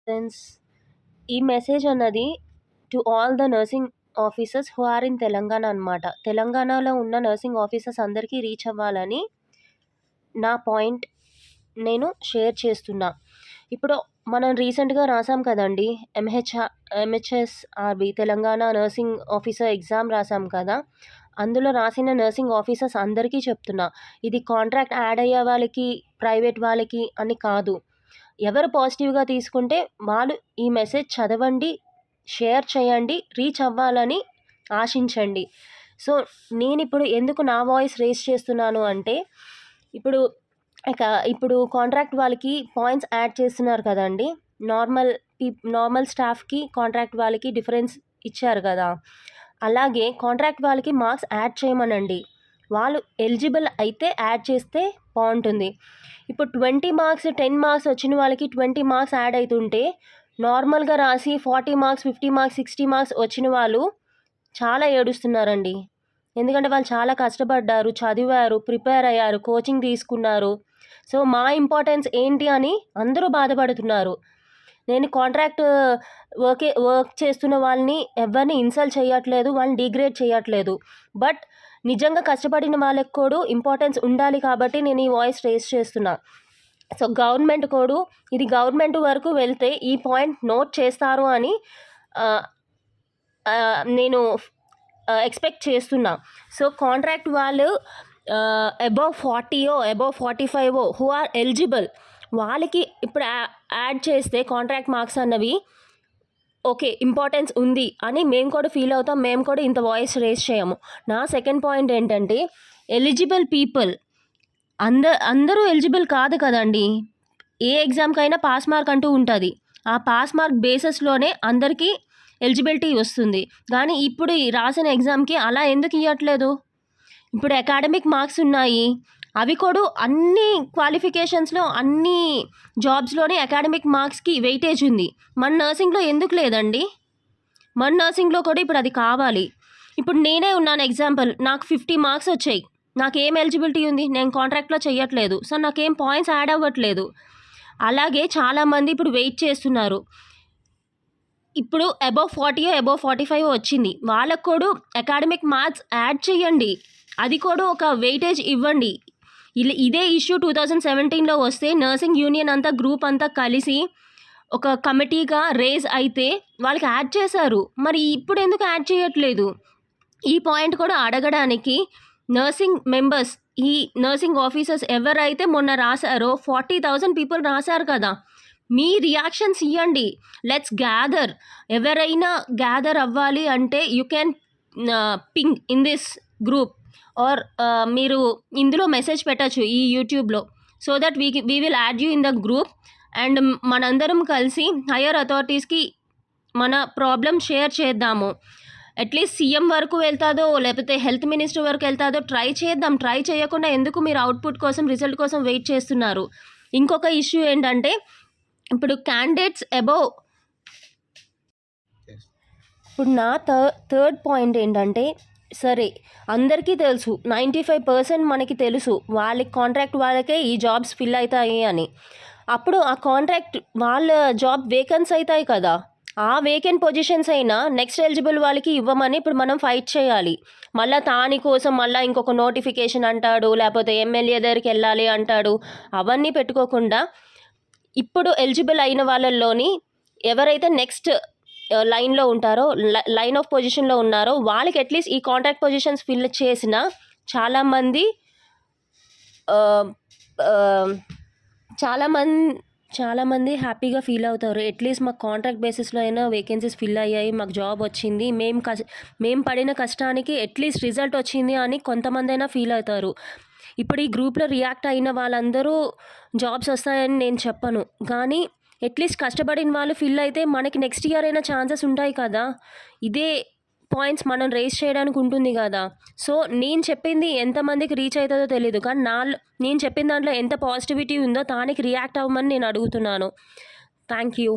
Sense ఈ message అన్నది to all the nursing officers who are in Telangana అనమాట. తెలంగాణలో ఉన్న నర్సింగ్ ఆఫీసర్స్ అందరికీ రీచ్ అవ్వాలని నా పాయింట్ నేను షేర్ చేస్తున్నా. ఇప్పుడు మనం రీసెంట్‌గా రాసాం కదండీ! MHSRB Telangana nursing officer exam రాసాం కదా! అందులో రాసిన నర్సింగ్ ఆఫీసర్స్ అందరికీ చెప్తున్నా. ఇది కాంట్రాక్ట్ యాడ్ అయ్యే వాళ్ళకి, ప్రైవేట్ వాళ్ళకి అని కాదు. ఎవరు పాజిటివ్‌గా తీసుకుంటే వాళ్ళు ఈ మెసేజ్ చదవండి, షేర్ చేయండి, రీచ్ అవ్వాలని ఆశించండి. సో, నేనిప్పుడు ఎందుకు నా వాయిస్ రేజ్ చేస్తున్నాను అంటే, ఇప్పుడు ఇప్పుడు కాంట్రాక్ట్ వాళ్ళకి పాయింట్స్ యాడ్ చేస్తున్నారు కదండీ! నార్మల్ స్టాఫ్‌కి, కాంట్రాక్ట్ వాళ్ళకి డిఫరెన్స్ ఇచ్చారు కదా! అలాగే కాంట్రాక్ట్ వాళ్ళకి మార్క్స్ యాడ్ చేయమనండి. వాళ్ళు ఎలిజిబుల్ అయితే యాడ్ చేస్తే బావుంటుంది. ఇప్పుడు 20 మార్క్స్, 10 మార్క్స్ వచ్చిన వాళ్ళకి 20 మార్క్స్ యాడ్ అయితుంటే, నార్మల్‌గా రాసి 40 మార్క్స్, 50 మార్క్స్, 60 మార్క్స్ వచ్చిన వాళ్ళు చాలా ఏడుస్తున్నారండి. ఎందుకంటే వాళ్ళు చాలా కష్టపడ్డారు, చదివారు, ప్రిపేర్ అయ్యారు, కోచింగ్ తీసుకున్నారు. సో, మా ఇంపార్టెన్స్ ఏంటి అని అందరూ బాధపడుతున్నారు. నేను కాంట్రాక్ట్ వర్క్ చేస్తున్న వాళ్ళని ఎవరిని ఇన్సల్ట్ చేయట్లేదు, వాళ్ళని డిగ్రేడ్ చేయట్లేదు. బట్ నిజంగా కష్టపడిన వాళ్ళకి కూడా ఇంపార్టెన్స్ ఉండాలి కాబట్టి నేను ఈ వాయిస్ రేజ్ చేస్తున్నా. సో, గవర్నమెంట్ కూడా ఇది గవర్నమెంట్ వరకు వెళ్తే ఈ పాయింట్ నోట్ చేస్తారు అని నేను ఎక్స్‌పెక్ట్ చేస్తున్నా. సో, కాంట్రాక్ట్ వాళ్ళు above 40 above 45 who are eligible వాళ్ళకి ఇప్పుడు యాడ్ చేస్తే కాంట్రాక్ట్ మార్క్స్ అన్నవి ఓకే, ఇంపార్టెన్స్ ఉంది అని మేము కూడా ఫీల్ అవుతాం. మేము కూడా ఇంత వాయిస్ రేజ్ చేయము. నా సెకండ్ పాయింట్ ఏంటంటే, ఎలిజిబుల్ పీపుల్ అందరూ ఎలిజిబుల్ కాదు కదండీ! ఏ ఎగ్జామ్‌కైనా పాస్ మార్క్ అంటూ ఉంటుంది. ఆ పాస్ మార్క్ బేసిస్‌లోనే అందరికీ ఎలిజిబిలిటీ వస్తుంది. కానీ ఇప్పుడు రాసిన ఎగ్జామ్‌కి అలా ఎందుకు ఇయ్యట్లేదు? ఇప్పుడు అకాడమిక్ మార్క్స్ ఉన్నాయి. అవి కూడా అన్ని క్వాలిఫికేషన్స్‌లో, అన్ని జాబ్స్‌లోని అకాడమిక్ మార్క్స్‌కి వెయిటేజ్ ఉంది. మన నర్సింగ్‌లో ఎందుకు లేదండి? మన నర్సింగ్‌లో కూడా ఇప్పుడు అది కావాలి. ఇప్పుడు నేనే ఉన్నాను ఎగ్జాంపుల్. నాకు 50 మార్క్స్ వచ్చాయి. నాకేం ఎలిజిబిలిటీ ఉంది? నేను కాంట్రాక్ట్‌లో చెయ్యట్లేదు. సో, నాకేం పాయింట్స్ యాడ్ అవ్వట్లేదు. అలాగే చాలామంది ఇప్పుడు వెయిట్ చేస్తున్నారు. ఇప్పుడు అబోవ్ 40 అబోవ్ 45 వచ్చింది. వాళ్ళకు కూడా అకాడమిక్ మార్క్స్ యాడ్ చేయండి. అది కూడా ఒక వెయిటేజ్ ఇవ్వండి. ఇదే ఇష్యూ 2017లో వస్తే నర్సింగ్ యూనియన్ అంతా గ్రూప్ అంతా కలిసి ఒక కమిటీగా రేజ్ అయితే వాళ్ళకి యాడ్ చేశారు. మరి ఇప్పుడు ఎందుకు యాడ్ చేయట్లేదు? ఈ పాయింట్ కూడా అడగడానికి నర్సింగ్ మెంబర్స్, ఈ నర్సింగ్ ఆఫీసర్స్ ఎవరైతే మొన్న రాశారో 40,000 పీపుల్ రాశారు కదా! మీ రియాక్షన్స్ ఇయ్యండి. Let's gather. ఎవరైనా గ్యాదర్ అవ్వాలి అంటే you can ping in this group or మీరు ఇందులో మెసేజ్ పెట్టచ్చు ఈ యూట్యూబ్‌లో. So that we will add you in the group and మనందరం కలిసి హైయర్ అథారిటీస్‌కి మన ప్రాబ్లమ్ షేర్ చేద్దాము. అట్లీస్ట్ సీఎం వరకు వెళ్తాదో, లేకపోతే హెల్త్ మినిస్టర్ వరకు వెళ్తాదో ట్రై చేద్దాం. ట్రై చేయకుండా ఎందుకు మీరు అవుట్‌పుట్ కోసం, రిజల్ట్ కోసం వెయిట్ చేస్తున్నారు? ఇంకొక ఇష్యూ ఏంటంటే, ఇప్పుడు క్యాండిడేట్స్ అబోవ్ ఇప్పుడు నా థర్డ్ పాయింట్ ఏంటంటే, సరే అందరికీ తెలుసు 95% మనకి తెలుసు వాళ్ళకి కాంట్రాక్ట్ వాళ్ళకే ఈ జాబ్స్ ఫిల్ అవుతాయి అని. అప్పుడు ఆ కాంట్రాక్ట్ వాళ్ళ జాబ్ వేకెన్స్ అవుతాయి కదా! ఆ వేకెంట్ పొజిషన్స్ అయినా నెక్స్ట్ ఎలిజిబుల్ వాళ్ళకి ఇవ్వమని ఇప్పుడు మనం ఫైట్ చేయాలి. మళ్ళీ దానికోసం మళ్ళీ ఇంకొక నోటిఫికేషన్ అంటాడు, లేకపోతే ఎమ్మెల్యే దగ్గరికి వెళ్ళాలి అంటాడు. అవన్నీ పెట్టుకోకుండా ఇప్పుడు ఎలిజిబుల్ అయిన వాళ్ళల్లోని ఎవరైతే నెక్స్ట్ లైన్లో ఉంటారో, లైన్ ఆఫ్ పొజిషన్లో ఉన్నారో వాళ్ళకి అట్లీస్ట్ ఈ కాంట్రాక్ట్ పొజిషన్స్ ఫిల్ చేసిన చాలామంది చాలామంది హ్యాపీగా ఫీల్ అవుతారు. అట్లీస్ట్ మాకు కాంట్రాక్ట్ బేసిస్లో అయినా వేకెన్సీస్ ఫిల్ అయ్యాయి, మాకు జాబ్ వచ్చింది, మేము పడిన కష్టానికి అట్లీస్ట్ రిజల్ట్ వచ్చింది అని కొంతమందైనా ఫీల్ అవుతారు. ఇప్పుడు ఈ గ్రూప్లో రియాక్ట్ అయిన వాళ్ళందరూ జాబ్స్ వస్తాయని నేను చెప్పను. కానీ అట్లీస్ట్ కష్టపడిన వాళ్ళు ఫిల్ అయితే మనకి నెక్స్ట్ ఇయర్ అయినా ఛాన్సెస్ ఉంటాయి కదా! ఇదే పాయింట్స్ మనం రేజ్ చేయడానికి ఉంటుంది కదా! సో, నేను చెప్పింది ఎంతమందికి రీచ్ అవుతుందో తెలీదు. కానీ నేను చెప్పిన దాంట్లో ఎంత పాజిటివిటీ ఉందో దానికి రియాక్ట్ అవ్వమని నేను అడుగుతున్నాను. Thank you.